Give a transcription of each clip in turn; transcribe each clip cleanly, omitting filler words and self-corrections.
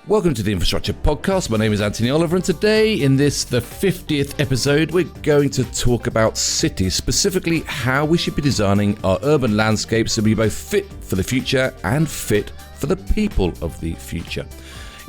Welcome to the Infrastructure Podcast. My name is Anthony Oliver, and today, in this, the 50th episode, we're going to talk about cities, specifically how we should be designing our urban landscapes to be both fit for the future and fit for the people of the future.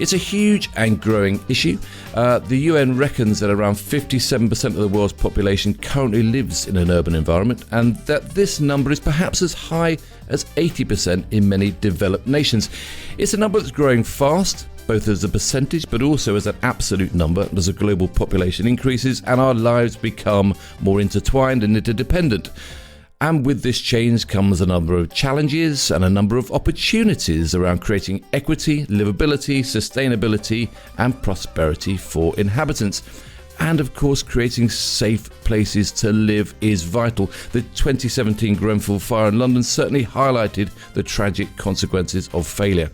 It's a huge and growing issue. The UN reckons that around 57% of the world's population currently lives in an urban environment, and that this number is perhaps as high as 80% in many developed nations. It's a number that's growing fast, both as a percentage but also as an absolute number as the global population increases and our lives become more intertwined and interdependent. And with this change comes a number of challenges and a number of opportunities around creating equity, livability, sustainability and prosperity for inhabitants. And of course, creating safe places to live is vital. The 2017 Grenfell Fire in London certainly highlighted the tragic consequences of failure.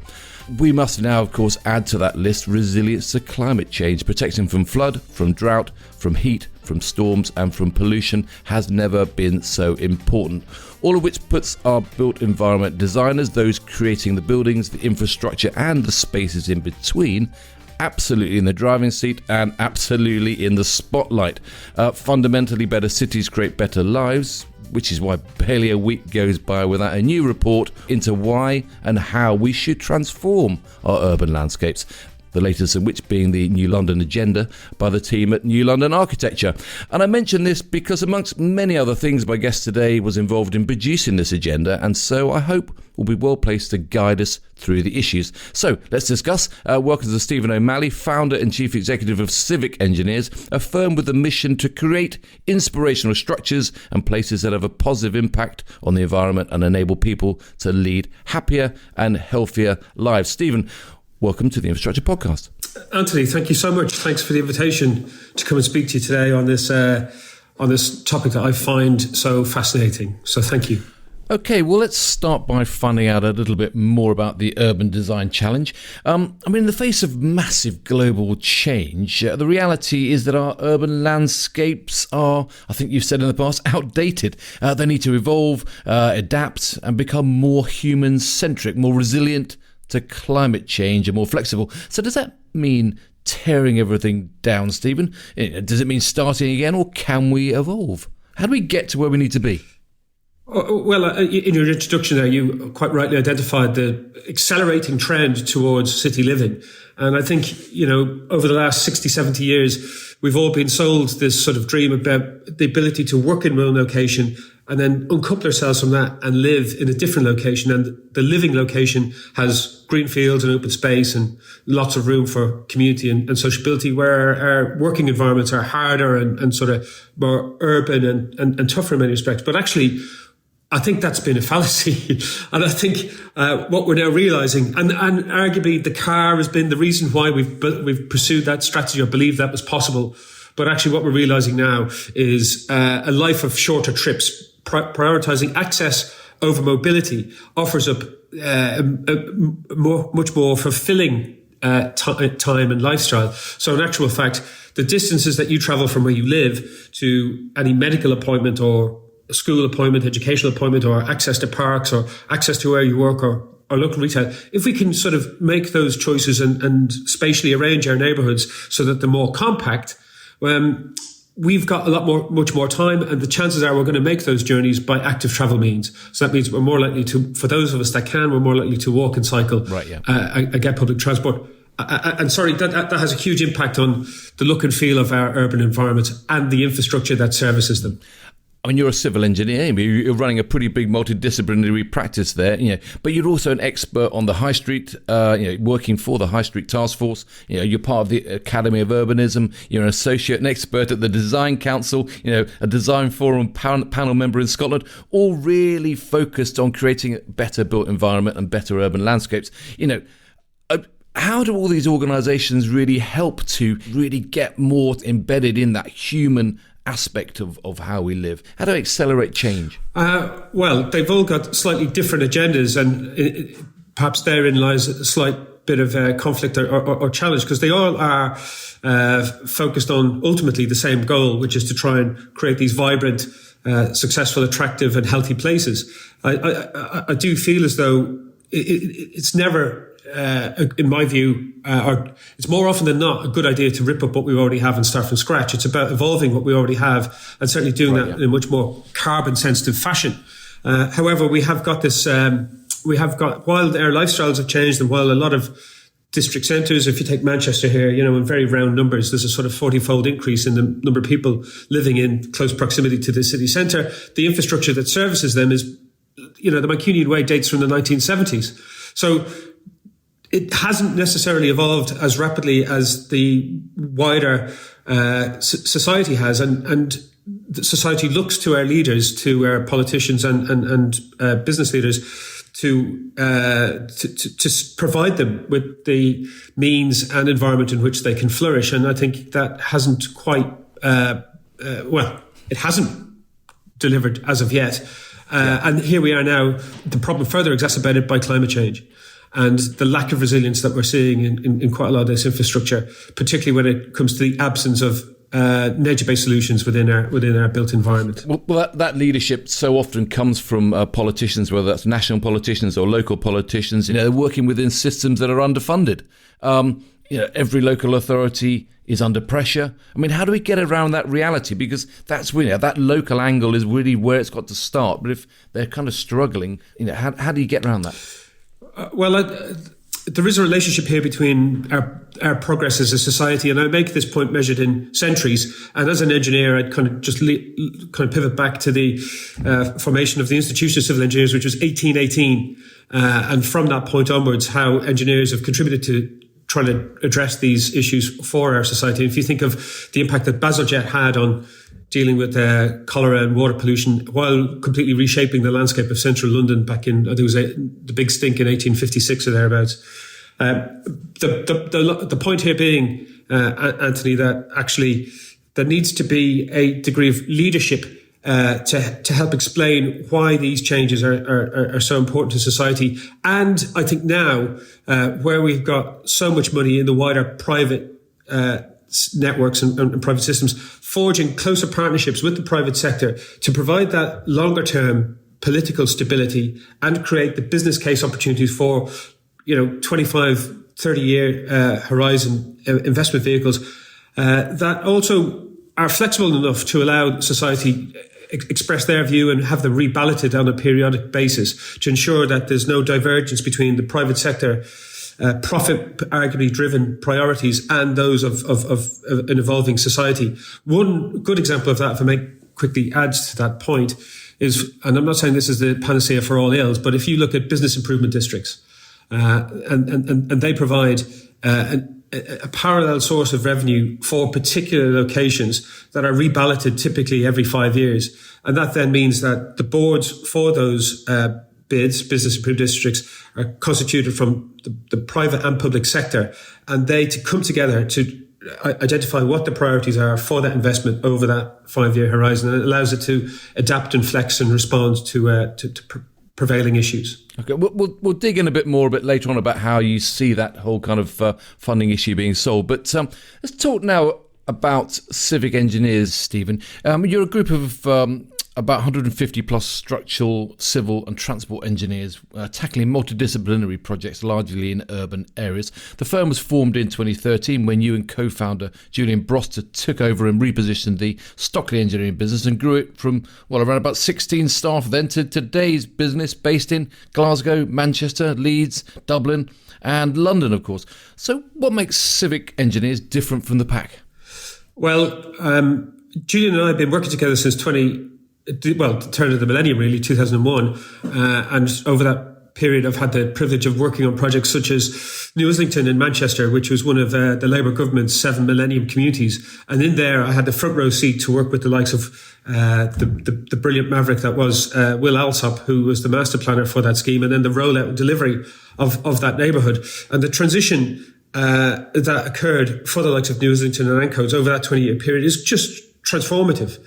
We must now, of course, add to that list resilience to climate change. Protecting from flood, from drought, from heat, from storms and from pollution has never been so important. All of which puts our built environment designers, those creating the buildings, the infrastructure and the spaces in between, absolutely in the driving seat and absolutely in the spotlight. Fundamentally better cities create better lives, which is why barely a week goes by without a new report into why and how we should transform our urban landscapes. The latest of which being the New London Agenda by the team at New London Architecture. And I mention this because amongst many other things, my guest today was involved in producing this agenda, and so I hope will be well placed to guide us through the issues. So let's discuss. Welcome to Stephen O'Malley, founder and chief executive of Civic Engineers, a firm with a mission to create inspirational structures and places that have a positive impact on the environment and enable people to lead happier and healthier lives. Stephen, welcome to the Infrastructure Podcast. Anthony, thank you so much. Thanks for the invitation to come and speak to you today on this topic that I find so fascinating. So thank you. Okay, well, let's start by finding out a little bit more about the urban design challenge. In the face of massive global change, the reality is that our urban landscapes are, I think you've said in the past, outdated. They need to evolve, adapt, and become more human-centric, more resilient to climate change and more flexible. So does that mean tearing everything down, Stephen? Does it mean starting again, or can we evolve? How do we get to where we need to be? Well, in your introduction there, you quite rightly identified the accelerating trend towards city living. And I think, over the last 60, 70 years, we've all been sold this sort of dream about the ability to work in one location and then uncouple ourselves from that and live in a different location. And the living location has green fields and open space and lots of room for community and sociability, where our working environments are harder and sort of more urban and tougher in many respects. But actually, I think that's been a fallacy. And I think what we're now realizing, and arguably the car has been the reason why we've pursued that strategy or believed that was possible. But actually what we're realizing now is a life of shorter trips, prioritizing access over mobility offers up much more fulfilling time and lifestyle. So in actual fact, the distances that you travel from where you live to any medical appointment or a school appointment, educational appointment, or access to parks or access to where you work or local retail, if we can sort of make those choices and spatially arrange our neighbourhoods so that they're more compact, we've got much more time, and the chances are we're going to make those journeys by active travel means. So that means we're more likely to, for those of us that can, we're more likely to walk and cycle, right, yeah. And get public transport. And sorry, that has a huge impact on the look and feel of our urban environments and the infrastructure that services them. I mean, you're a civil engineer. You're running a pretty big multidisciplinary practice there, but you're also an expert on the high street, working for the High Street Task Force. You're part of the Academy of Urbanism. You're an associate and expert at the Design Council, a design forum panel member in Scotland, all really focused on creating a better built environment and better urban landscapes. How do all these organisations really help to really get more embedded in that human aspect of how we live? How do they accelerate change? Well, they've all got slightly different agendas, and perhaps therein lies a slight bit of conflict or challenge, because they all are focused on ultimately the same goal, which is to try and create these vibrant, successful, attractive and healthy places. I do feel as though it's never in my view, it's more often than not a good idea to rip up what we already have and start from scratch. It's about evolving what we already have and certainly doing that in a much more carbon sensitive fashion. However, we have got this, while our lifestyles have changed and while a lot of district centres, if you take Manchester here, in very round numbers, there's a sort of 40-fold increase in the number of people living in close proximity to the city centre. The infrastructure that services them is, the Mancunian Way dates from the 1970s. So it hasn't necessarily evolved as rapidly as the wider society has. And society looks to our leaders, to our politicians and business leaders to provide them with the means and environment in which they can flourish. And I think that hasn't quite, it hasn't delivered as of yet. And here we are now, the problem further exacerbated by climate change and the lack of resilience that we're seeing in quite a lot of this infrastructure, particularly when it comes to the absence of nature-based solutions within our built environment. Well, that leadership so often comes from politicians, whether that's national politicians or local politicians. They're working within systems that are underfunded. Every local authority is under pressure. I mean, how do we get around that reality? Because that's really, that local angle is really where it's got to start. But if they're kind of struggling, how do you get around that? There is a relationship here between our progress as a society, and I make this point measured in centuries. And as an engineer, I'd kind of just pivot back to the formation of the Institution of Civil Engineers, which was 1818, and from that point onwards, how engineers have contributed to trying to address these issues for our society. And if you think of the impact that Bazalgette had on dealing with cholera and water pollution while completely reshaping the landscape of central London back in, I think it was the big stink in 1856 or thereabouts. The point here being, Anthony, that actually there needs to be a degree of leadership to help explain why these changes are so important to society. And I think now, where we've got so much money in the wider private networks and private systems, forging closer partnerships with the private sector to provide that longer term political stability and create the business case opportunities for 25, 30 year horizon investment vehicles that also are flexible enough to allow society express their view and have them reballoted on a periodic basis to ensure that there's no divergence between the private sector profit arguably driven priorities and those of an evolving society. One good example of that, if I may quickly add to that point, is, and I'm not saying this is the panacea for all ills, but if you look at business improvement districts, and they provide a parallel source of revenue for particular locations that are reballoted typically every 5 years. And that then means that the boards for those business improvement districts, are constituted from the private and public sector, and they to come together to identify what the priorities are for that investment over that 5 year horizon. And it allows it to adapt and flex and respond to prevailing issues. Okay, we'll dig in a bit more a bit later on about how you see that whole kind of funding issue being solved. But let's talk now about civic engineers, Stephen. You're a group of about 150 plus structural, civil and transport engineers tackling multidisciplinary projects largely in urban areas. The firm was formed in 2013 when you and co-founder Julian Broster took over and repositioned the Stockley engineering business and grew it from, around about 16 staff then to today's business based in Glasgow, Manchester, Leeds, Dublin and London, of course. So what makes civic engineers different from the pack? Well, Julian and I have been working together since the turn of the millennium, really, 2001. And over that period, I've had the privilege of working on projects such as New Islington in Manchester, which was one of the Labour government's 7 millennium communities. And in there, I had the front row seat to work with the likes of the brilliant maverick that was Will Alsop, who was the master planner for that scheme, and then the rollout and delivery of that neighbourhood. And the transition that occurred for the likes of New Islington and Ancoats over that 20-year period is just transformative.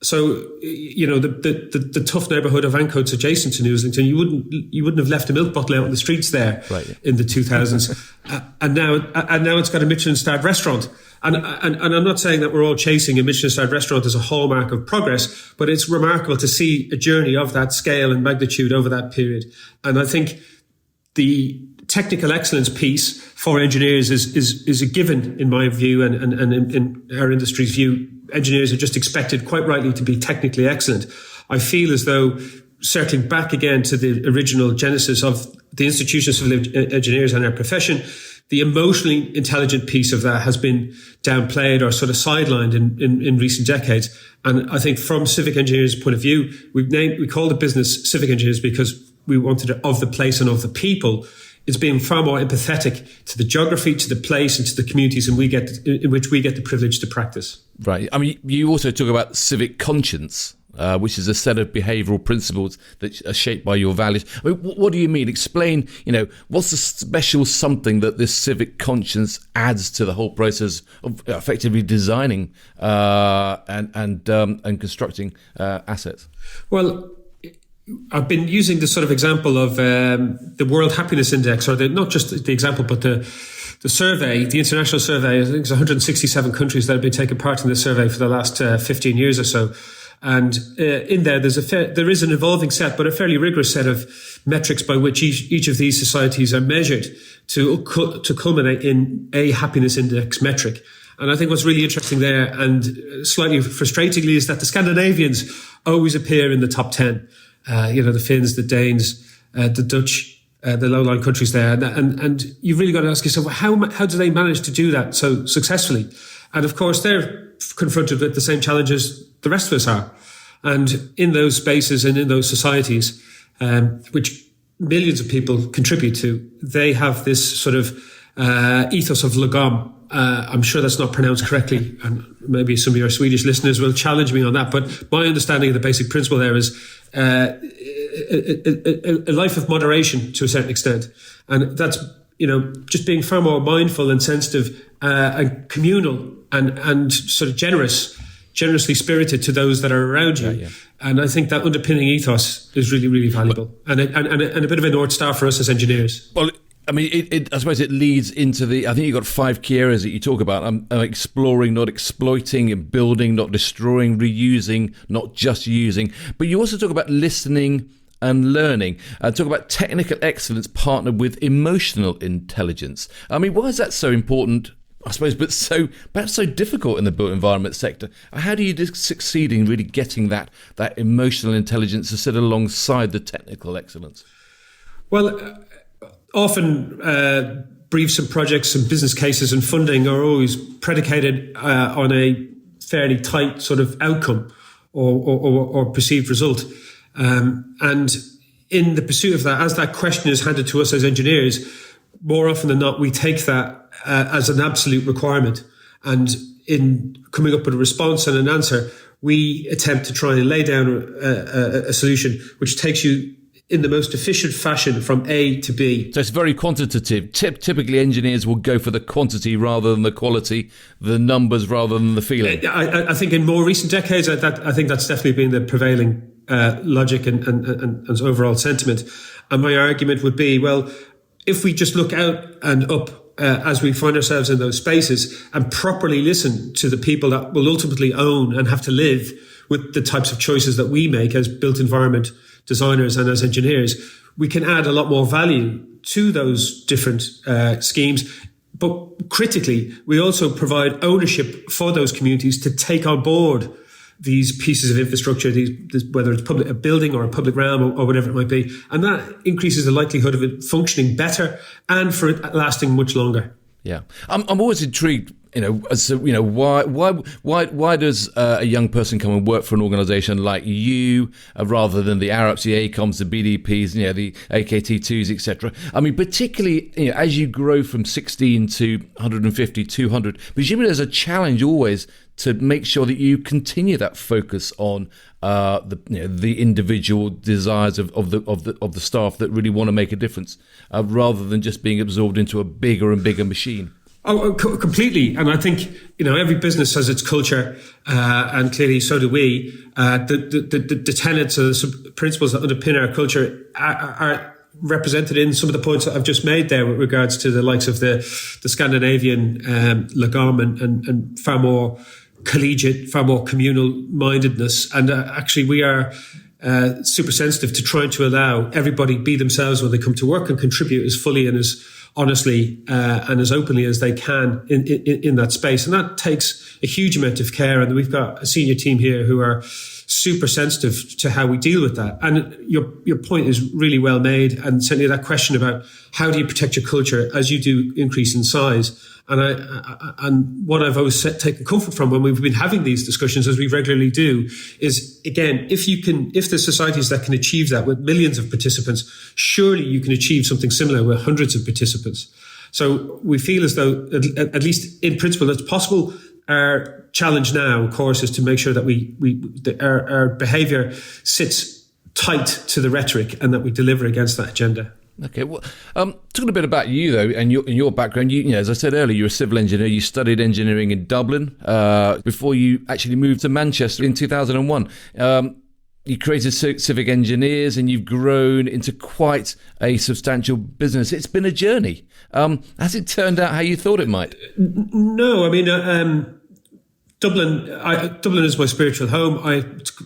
So, the tough neighbourhood of Ancoats adjacent to New Islington, you wouldn't have left a milk bottle out on the streets there in the 2000s. And now it's got a Michelin-starred restaurant. And I'm not saying that we're all chasing a Michelin-starred restaurant as a hallmark of progress, but it's remarkable to see a journey of that scale and magnitude over that period. And I think the technical excellence piece for engineers is a given in my view, and in our industry's view. Engineers are just expected, quite rightly, to be technically excellent. I feel as though, circling back again to the original genesis of the institution of civil engineers and our profession, the emotionally intelligent piece of that has been downplayed or sort of sidelined in recent decades. And I think from civic engineers' point of view, we call the business civic engineers because we wanted it of the place and of the people. It's being far more empathetic to the geography, to the place, and to the communities in which we get the privilege to practice. Right. I mean, you also talk about civic conscience, which is a set of behavioural principles that are shaped by your values. I mean, what do you mean? Explain, what's the special something that this civic conscience adds to the whole process of effectively designing and constructing assets? Well, I've been using the sort of example of the World Happiness Index, or not just the example, but the survey, the international survey. I think it's 167 countries that have been taking part in this survey for the last 15 years or so. And in there, there is an evolving set, but a fairly rigorous set of metrics by which each of these societies are measured to culminate in a happiness index metric. And I think what's really interesting there, and slightly frustratingly, is that the Scandinavians always appear in the top 10. The Finns, the Danes, the Dutch, the lowland countries there. And you've really got to ask yourself, how do they manage to do that so successfully? And of course, they're confronted with the same challenges the rest of us are. And in those spaces and in those societies, which millions of people contribute to, they have this sort of ethos of lagom. I'm sure that's not pronounced correctly, and maybe some of your Swedish listeners will challenge me on that. But my understanding of the basic principle there is a life of moderation to a certain extent. And that's, just being far more mindful and sensitive and communal and sort of generously spirited to those that are around you. Yeah. And I think that underpinning ethos is really, really valuable and a bit of a North Star for us as engineers. Well, I mean, I suppose it leads into I think you've got 5 key areas that you talk about. Exploring, not exploiting, and building, not destroying, reusing, not just using. But you also talk about listening and learning. Talk about technical excellence partnered with emotional intelligence. I mean, why is that so important, I suppose, but perhaps so difficult in the built environment sector? How do you succeed in really getting that emotional intelligence to sit alongside the technical excellence? Well, often briefs and projects and business cases and funding are always predicated on a fairly tight sort of outcome or perceived result. And in the pursuit of that, as that question is handed to us as engineers, more often than not, we take that as an absolute requirement. And in coming up with a response and an answer, we attempt to try and lay down a solution which takes you in the most efficient fashion from A to B. So it's very quantitative. Typically, engineers will go for the quantity rather than the quality, the numbers rather than the feeling. I think in more recent decades, I think that's definitely been the prevailing logic and overall sentiment. And my argument would be, well, if we just look out and up as we find ourselves in those spaces and properly listen to the people that will ultimately own and have to live with the types of choices that we make as built environment designers and as engineers, we can add a lot more value to those different schemes. But critically, we also provide ownership for those communities to take on board these pieces of infrastructure, whether it's a building or a public realm or whatever it might be. And that increases the likelihood of it functioning better and for it lasting much longer. Yeah. I'm always intrigued, why does a young person come and work for an organisation like you rather than the ARAPs, the ACOMs, the BDPs, the AKT2s, etc.? I mean, particularly, as you grow from 16 to 150, 200, presumably there's a challenge always to make sure that you continue that focus on the individual desires of the staff that really want to make a difference, rather than just being absorbed into a bigger and bigger machine. Oh, completely. And I think, every business has its culture, and clearly so do we. The tenets or the principles that underpin our culture are represented in some of the points that I've just made there with regards to the likes of the Scandinavian lagom and far more collegiate, far more communal mindedness. And actually we are super sensitive to trying to allow everybody be themselves when they come to work and contribute as fully and as honestly and as openly as they can in that space. And that takes a huge amount of care. And we've got a senior team here who are super sensitive to how we deal with that. And your point is really well made. And certainly that question about how do you protect your culture as you do increase in size. And what I've always taken comfort from when we've been having these discussions, as we regularly do, is again, if the societies that can achieve that with millions of participants, surely you can achieve something similar with hundreds of participants. So we feel as though, at least in principle, it's possible. Our challenge now, of course, is to make sure that our behaviour sits tight to the rhetoric and that we deliver against that agenda. Okay, well, talking a bit about you though, and your background. You know, as I said earlier, you're a civil engineer. You studied engineering in Dublin before you actually moved to Manchester in 2001. You created Civic Engineers, and you've grown into quite a substantial business. It's been a journey. Has it turned out how you thought it might? No, I mean. Dublin is my spiritual home.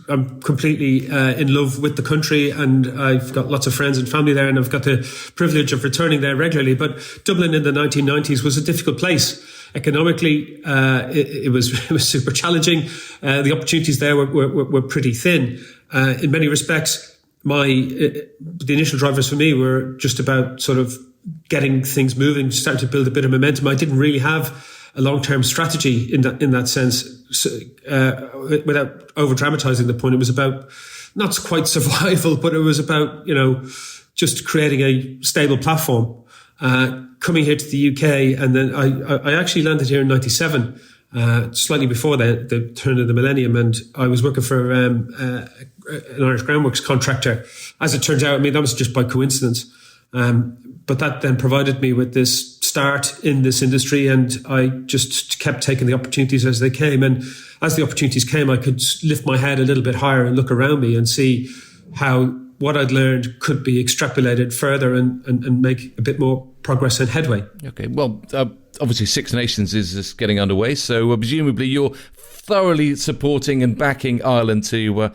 I'm completely in love with the country, and I've got lots of friends and family there, and I've got the privilege of returning there regularly. But Dublin in the 1990s was a difficult place. Economically, it was super challenging. The opportunities there were pretty thin. In many respects, the initial drivers for me were just about sort of getting things moving, starting to build a bit of momentum. I didn't really have a long-term strategy in that sense. Without over-dramatizing the point, it was about not quite survival, but it was about, just creating a stable platform. Coming here to the UK, and then I actually landed here in 97, slightly before the turn of the millennium, and I was working for an Irish groundworks contractor. As it turns out, I mean, that was just by coincidence. But that then provided me with this start in this industry, and I just kept taking the opportunities as they came. And as the opportunities came, I could lift my head a little bit higher and look around me and see how what I'd learned could be extrapolated further and make a bit more progress and headway. Okay, well, obviously Six Nations is just getting underway, so presumably you're thoroughly supporting and backing Ireland to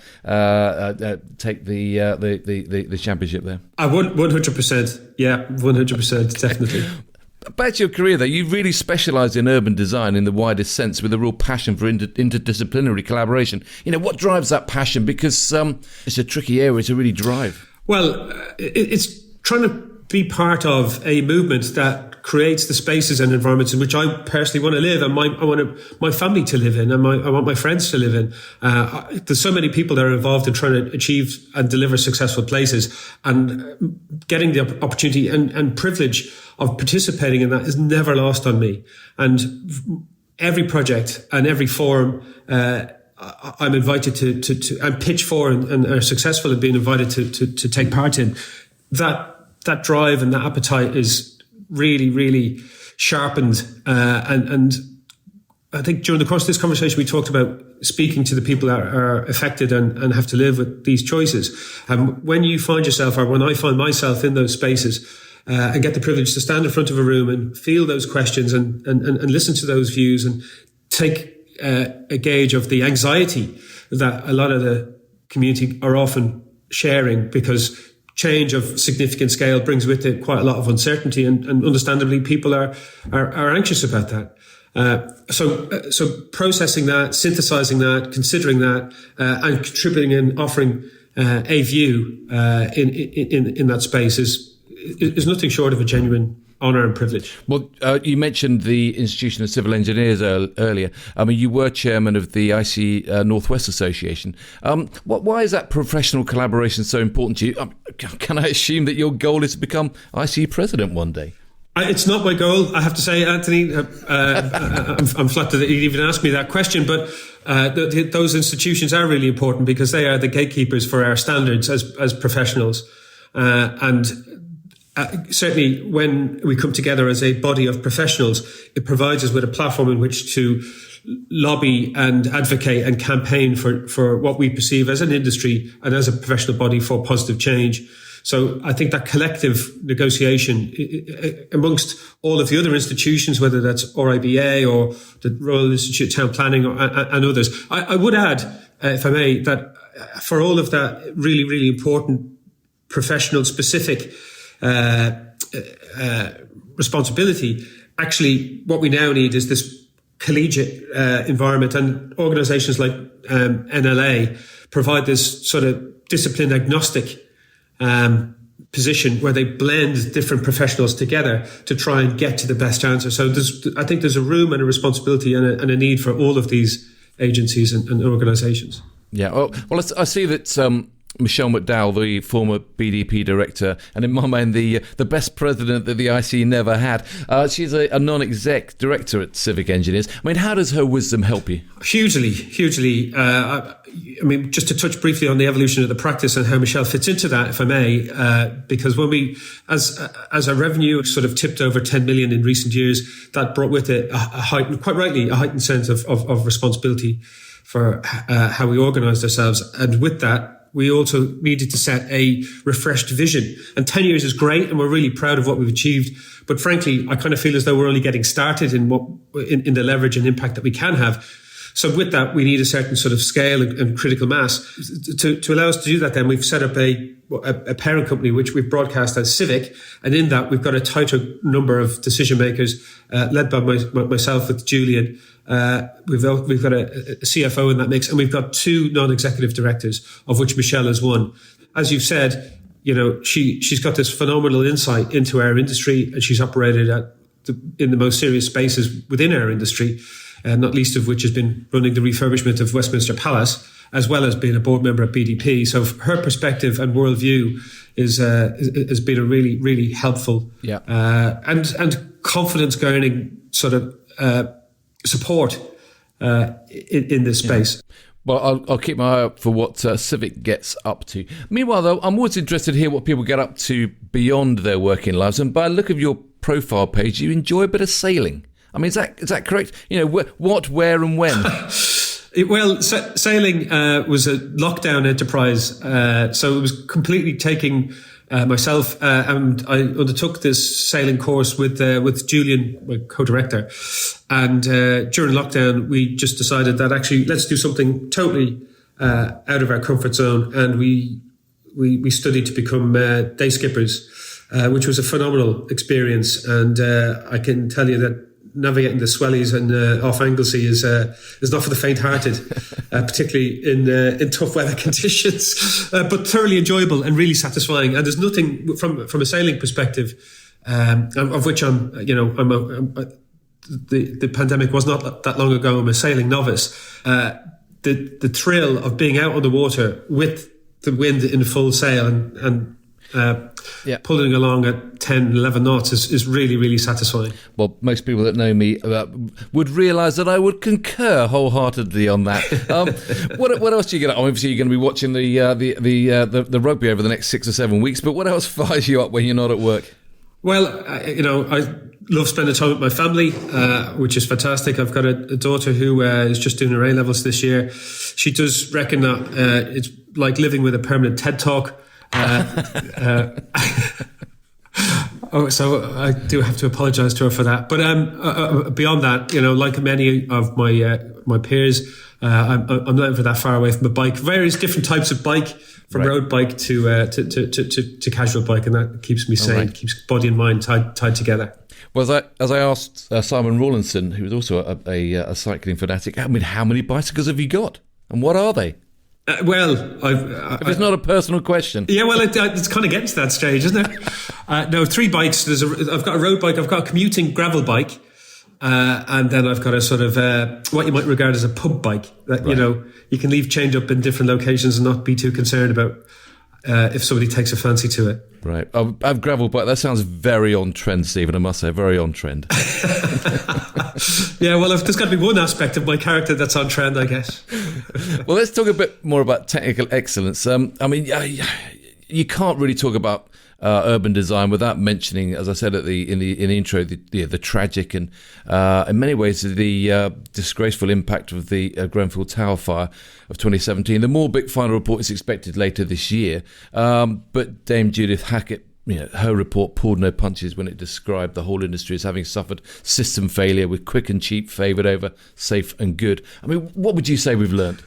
take the championship there. 100%. Yeah, 100%, definitely. Back to your career, though, you've really specialised in urban design in the widest sense, with a real passion for interdisciplinary collaboration. What drives that passion? Because it's a tricky area to really drive. Well, it's trying to be part of a movement that creates the spaces and environments in which I personally want to live, and I want my family to live in, and I want my friends to live in. There's so many people that are involved in trying to achieve and deliver successful places, and getting the opportunity and privilege of participating in that is never lost on me. And every project and every forum I'm invited to and pitch for and are successful in being invited to take part in, that drive and that appetite is really, really sharpened. And I think during the course of this conversation, we talked about speaking to the people that are affected and have to live with these choices. And when you find yourself, or when I find myself in those spaces, and get the privilege to stand in front of a room and feel those questions and listen to those views and take a gauge of the anxiety that a lot of the community are often sharing, because change of significant scale brings with it quite a lot of uncertainty, and understandably people are anxious about that. So processing that, synthesizing that, considering that, and contributing and offering a view in that space is nothing short of a genuine honour and privilege. Well, you mentioned the Institution of Civil Engineers earlier. I mean, you were chairman of the IC Northwest Association. Why is that professional collaboration so important to you? Can I assume that your goal is to become IC president one day? It's not my goal, I have to say, Anthony. I'm flattered that you'd even asked me that question, but those institutions are really important because they are the gatekeepers for our standards as professionals. Certainly when we come together as a body of professionals, it provides us with a platform in which to lobby and advocate and campaign for what we perceive as an industry and as a professional body for positive change. So I think that collective negotiation amongst all of the other institutions, whether that's RIBA or the Royal Institute of Town Planning and others. I would add, if I may, that for all of that really, really important professional specific responsibility, actually what we now need is this collegiate environment, and organizations like NLA provide this sort of discipline agnostic position where they blend different professionals together to try and get to the best answer. So I think there's a room and a responsibility and a need for all of these agencies and organizations. Yeah, well, I see that Michelle McDowell, the former BDP director, and in my mind the best president that the IC never had, she's a non-exec director at Civic Engineers. I mean, how does her wisdom help you? Hugely. I mean, just to touch briefly on the evolution of the practice and how Michelle fits into that, if I may, because when we, as our revenue sort of tipped over 10 million in recent years, that brought with it a heightened sense of responsibility for how we organised ourselves. And with that, we also needed to set a refreshed vision. And 10 years is great, and we're really proud of what we've achieved. But frankly, I kind of feel as though we're only getting started in the leverage and impact that we can have. So with that, we need a certain sort of scale and critical mass. To allow us to do that, then we've set up a parent company, which we've broadcast as Civic. And in that, we've got a tighter number of decision makers, led by myself with Julian. We've got a CFO in that mix, and we've got 2 non-executive directors, of which Michelle is one. As you've said, she's got this phenomenal insight into our industry, and she's operated in the most serious spaces within our industry, not least of which has been running the refurbishment of Westminster Palace, as well as being a board member at BDP. So her perspective and worldview has been a really, really helpful and confidence garnering sort of support in this space. Yeah. Well, I'll keep my eye out for what Civic gets up to. Meanwhile, though, I'm always interested to hear what people get up to beyond their working lives. And by the look of your profile page, you enjoy a bit of sailing. I mean, is that correct? What, where, and when? Sailing was a lockdown enterprise, so it was completely taking myself, and I undertook this sailing course with Julian, my co-director. And during lockdown, we just decided that actually let's do something totally out of our comfort zone, and we studied to become day skippers, which was a phenomenal experience. And I can tell you that navigating the Swellies and off Anglesey is not for the faint-hearted, particularly in tough weather conditions, but thoroughly enjoyable and really satisfying. And there's nothing from a sailing perspective, of which the pandemic was not that long ago. I'm a sailing novice. The thrill of being out on the water with the wind in full sail and pulling along at 10, 11 knots is really, really satisfying. Well, most people that know me would realise that I would concur wholeheartedly on that. What else do you get up? Obviously, you're going to be watching the rugby over the next 6 or 7 weeks, but what else fires you up when you're not at work? Well, I love spending time with my family, which is fantastic. I've got a daughter who is just doing her A-levels this year. She does reckon that it's like living with a permanent TED Talk. So I do have to apologise to her for that. But beyond that, like many of my peers, I'm not ever that far away from a bike. Various different types of bike, from road bike to casual bike, and that keeps me sane, keeps body and mind tied together. Well, as I asked Simon Rawlinson, who was also a cycling fanatic, I mean, how many bicycles have you got, and what are they? If it's not a personal question. Yeah, well, it's kind of getting to that stage, isn't it? No, 3 bikes. I've got a road bike, I've got a commuting gravel bike, and then I've got a sort of what you might regard as a pub bike that you can leave change up in different locations and not be too concerned about if somebody takes a fancy to it. Right. I've gravel bike. That sounds very on trend, Stephen, I must say, very on trend. Yeah, well, there's got to be one aspect of my character that's on trend, I guess. Well, let's talk a bit more about technical excellence. I mean, you can't really talk about urban design without mentioning, as I said in the intro, the tragic and in many ways the disgraceful impact of the Grenfell Tower fire of 2017. The Moorbeck final report is expected later this year, but Dame Judith Hackett, her report pulled no punches when it described the whole industry as having suffered system failure, with quick and cheap favoured over safe and good. I mean, what would you say we've learned?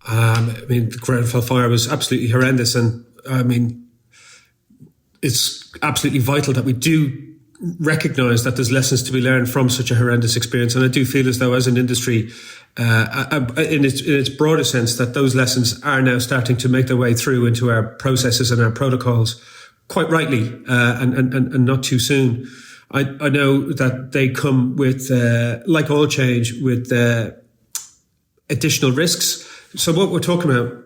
The Grenfell Fire was absolutely horrendous, and it's absolutely vital that we do recognise that there's lessons to be learned from such a horrendous experience. And I do feel as though, as an industry, in its broader sense, that those lessons are now starting to make their way through into our processes and our protocols, quite rightly, and not too soon. I know that they come with, like all change, with additional risks. So what we're talking about,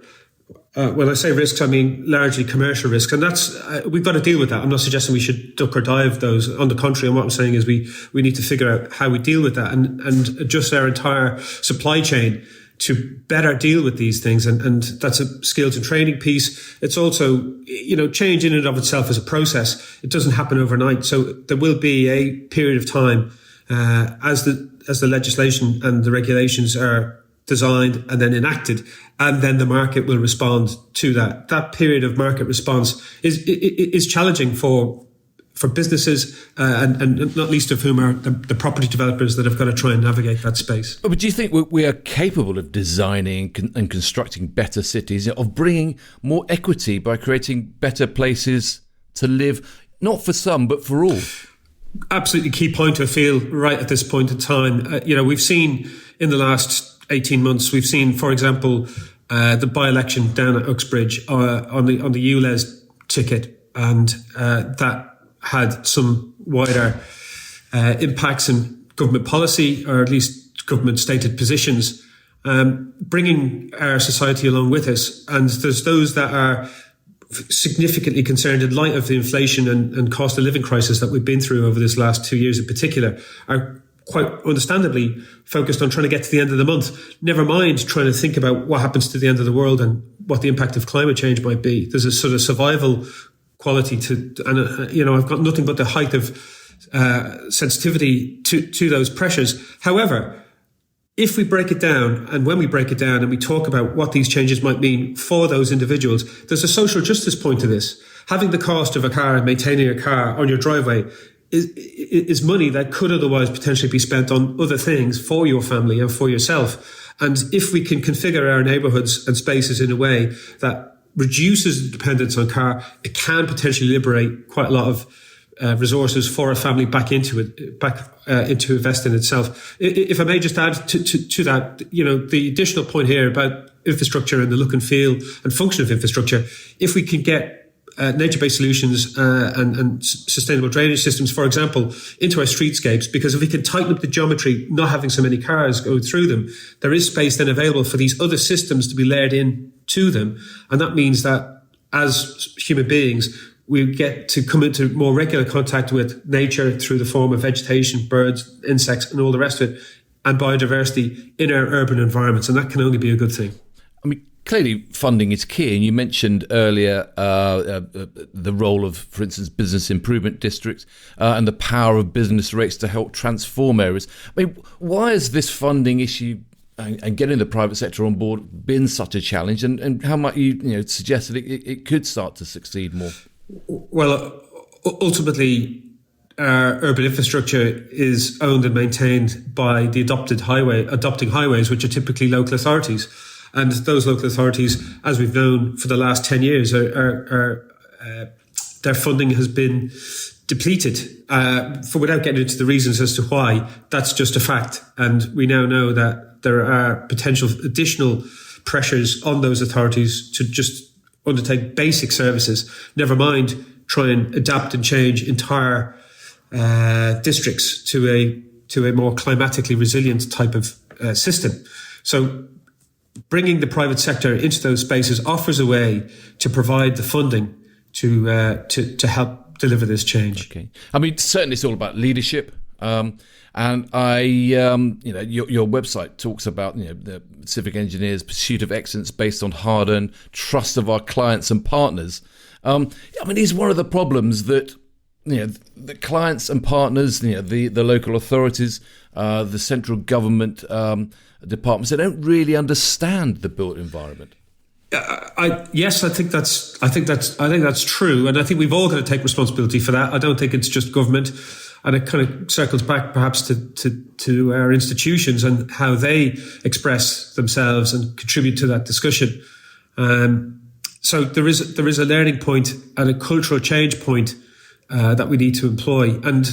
when I say risks, I mean largely commercial risks, and that's we've got to deal with that. I'm not suggesting we should duck or dive those. On the contrary, and what I'm saying is we need to figure out how we deal with that and adjust our entire supply chain to better deal with these things. And that's a skills and training piece. It's also, change in and of itself is a process. It doesn't happen overnight. So there will be a period of time as the legislation and the regulations are designed and then enacted, and then the market will respond to that. That period of market response is challenging for businesses, and not least of whom are the property developers that have got to try and navigate that space. But do you think we are capable of designing and constructing better cities, of bringing more equity by creating better places to live, not for some, but for all? Absolutely key point, I feel, right at this point in time. We've seen in the last 18 months, we've seen, for example, the by-election down at Uxbridge on the ULEZ ticket, and that had some wider impacts in government policy, or at least government stated positions, bringing our society along with us. And there's those that are significantly concerned, in light of the inflation and cost of living crisis that we've been through over this last 2 years in particular, are quite understandably focused on trying to get to the end of the month, never mind trying to think about what happens to the end of the world and what the impact of climate change might be. There's a sort of survival quality and I've got nothing but the height of sensitivity to those pressures. However, if we break it down, and when we break it down and we talk about what these changes might mean for those individuals, there's a social justice point to this. Having the cost of a car and maintaining a car on your driveway is money that could otherwise potentially be spent on other things for your family and for yourself. And if we can configure our neighbourhoods and spaces in a way that reduces the dependence on car, it can potentially liberate quite a lot of resources for a family back into invest in itself. If I may just add to that, the additional point here about infrastructure and the look and feel and function of infrastructure, if we can get nature-based solutions and sustainable drainage systems, for example, into our streetscapes, because if we can tighten up the geometry, not having so many cars go through them, there is space then available for these other systems to be layered in to them. And that means that as human beings, we get to come into more regular contact with nature through the form of vegetation, birds, insects, and all the rest of it, and biodiversity in our urban environments. And that can only be a good thing. I mean, clearly funding is key, and you mentioned earlier the role of, for instance, business improvement districts and the power of business rates to help transform areas. I mean, why has this funding issue and getting the private sector on board been such a challenge, and how might you suggest that it could start to succeed more? Well, ultimately, urban infrastructure is owned and maintained by the adopting highways, which are typically local authorities. And those local authorities, as we've known for the last 10 years, their funding has been depleted. Without getting into the reasons as to why, that's just a fact. And we now know that there are potential additional pressures on those authorities to just undertake basic services, never mind try and adapt and change entire districts to a more climatically resilient type of system. So bringing the private sector into those spaces offers a way to provide the funding to help deliver this change. Okay, I mean, certainly it's all about leadership. And your website talks about the civic engineers' pursuit of excellence based on hard-earned trust of our clients and partners. I mean, it's one of the problems that the clients and partners, the local authorities, the central government departments, they don't really understand the built environment. Yes, I think that's true, and I think we've all got to take responsibility for that. I don't think it's just government. And it kind of circles back perhaps to our institutions and how they express themselves and contribute to that discussion. So there is a learning point and a cultural change point that we need to employ. And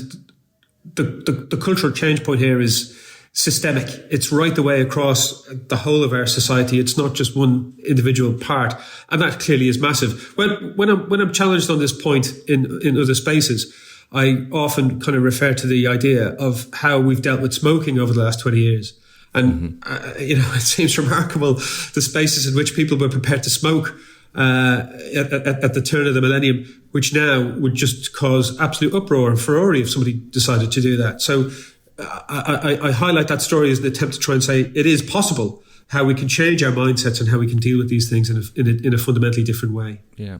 the cultural change point here is systemic. It's right the way across the whole of our society. It's not just one individual part. And that clearly is massive. When I'm challenged on this point in other spaces, I often kind of refer to the idea of how we've dealt with smoking over the last 20 years. And, it seems remarkable the spaces in which people were prepared to smoke at the turn of the millennium, which now would just cause absolute uproar and furore if somebody decided to do that. So I highlight that story as an attempt to try and say it is possible how we can change our mindsets and how we can deal with these things in a fundamentally different way. Yeah.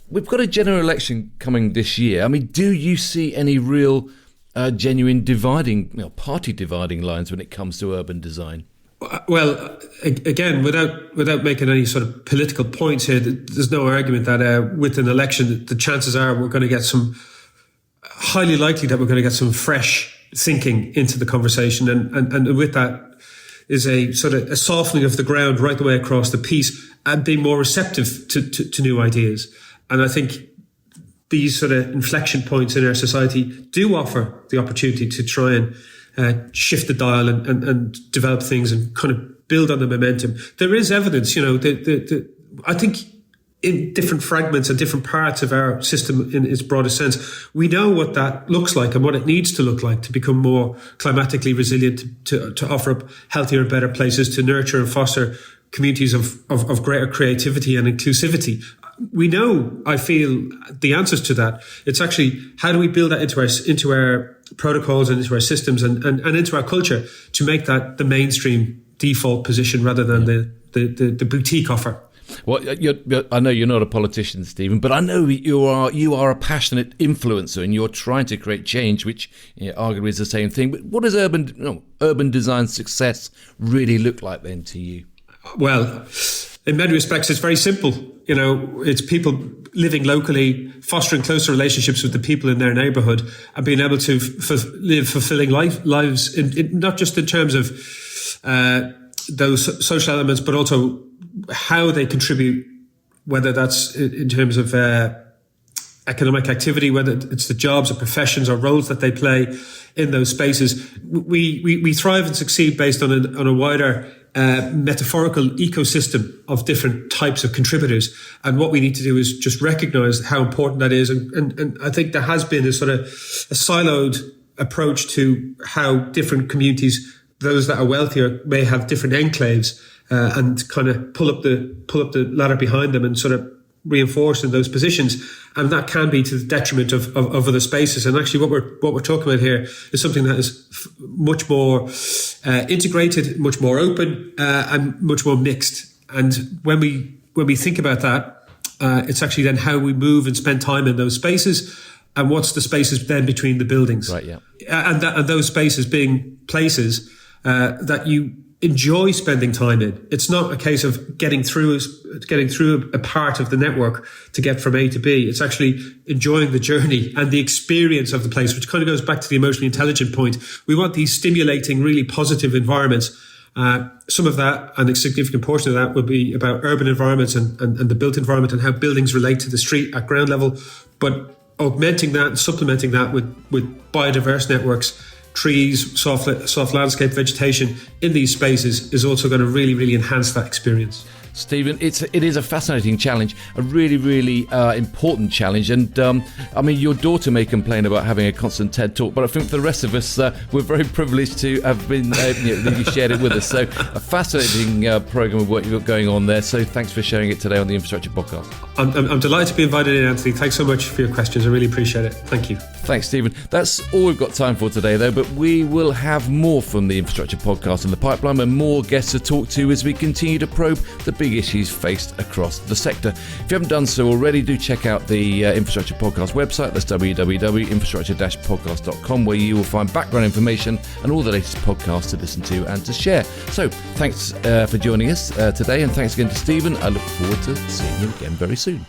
We've got a general election coming this year. I mean, do you see any real genuine party dividing lines when it comes to urban design? Well, again, without making any sort of political points here, there's no argument that with an election, the chances are we're going to get highly likely that we're going to get some fresh thinking into the conversation. And with that is a sort of a softening of the ground right the way across the piece and being more receptive to new ideas. And I think these sort of inflection points in our society do offer the opportunity to try and shift the dial and develop things and kind of build on the momentum. There is evidence, I think in different fragments and different parts of our system in its broadest sense, we know what that looks like and what it needs to look like to become more climatically resilient, to offer up healthier and better places, to nurture and foster communities of greater creativity and inclusivity. We know, I feel, the answers to that. It's actually, how do we build that into our protocols and into our systems and into our culture to make that the mainstream default position rather than the boutique offer? Well, I know you're not a politician, Stephen, but I know you are a passionate influencer and you're trying to create change, which arguably is the same thing. But what does urban design success really look like then to you? Well, in many respects, it's very simple. It's people living locally, fostering closer relationships with the people in their neighbourhood and being able to live fulfilling lives, not just in terms of those social elements, but also how they contribute, whether that's in terms of economic activity, whether it's the jobs or professions or roles that they play in those spaces. We thrive and succeed based on a wider metaphorical ecosystem of different types of contributors. And what we need to do is just recognise how important that is. And I think there has been a sort of a siloed approach to how different communities, those that are wealthier, may have different enclaves and kind of pull up the ladder behind them and sort of reinforce in those positions. And that can be to the detriment of other spaces. And actually what we're talking about here is something that is much more integrated, much more open, and much more mixed. And when we think about that, it's actually then how we move and spend time in those spaces and what's the spaces then between the buildings. Right, yeah. And those spaces being places that you enjoy spending time in. It's not a case of getting through a part of the network to get from A to B. It's actually enjoying the journey and the experience of the place, which kind of goes back to the emotionally intelligent point. We want these stimulating, really positive environments. Some of that, and a significant portion of that, will be about urban environments and the built environment and how buildings relate to the street at ground level. But augmenting that and supplementing that with biodiverse networks, trees, soft landscape vegetation in these spaces is also going to really, really enhance that experience. Stephen, it is a fascinating challenge, a really, really important challenge. And I mean, your daughter may complain about having a constant TED Talk, but I think for the rest of us, we're very privileged to have been, that you shared it with us. So a fascinating programme of work you've got going on there. So thanks for sharing it today on the Infrastructure Podcast. I'm delighted to be invited in, Anthony. Thanks so much for your questions. I really appreciate it. Thank you. Thanks, Stephen. That's all we've got time for today, though, but we will have more from the Infrastructure Podcast in the pipeline and more guests to talk to as we continue to probe the big issues faced across the sector. If you haven't done so already, do check out the Infrastructure Podcast website. That's www.infrastructure-podcast.com, where you will find background information and all the latest podcasts to listen to and to share. So thanks for joining us today, and thanks again to Stephen. I look forward to seeing you again very soon.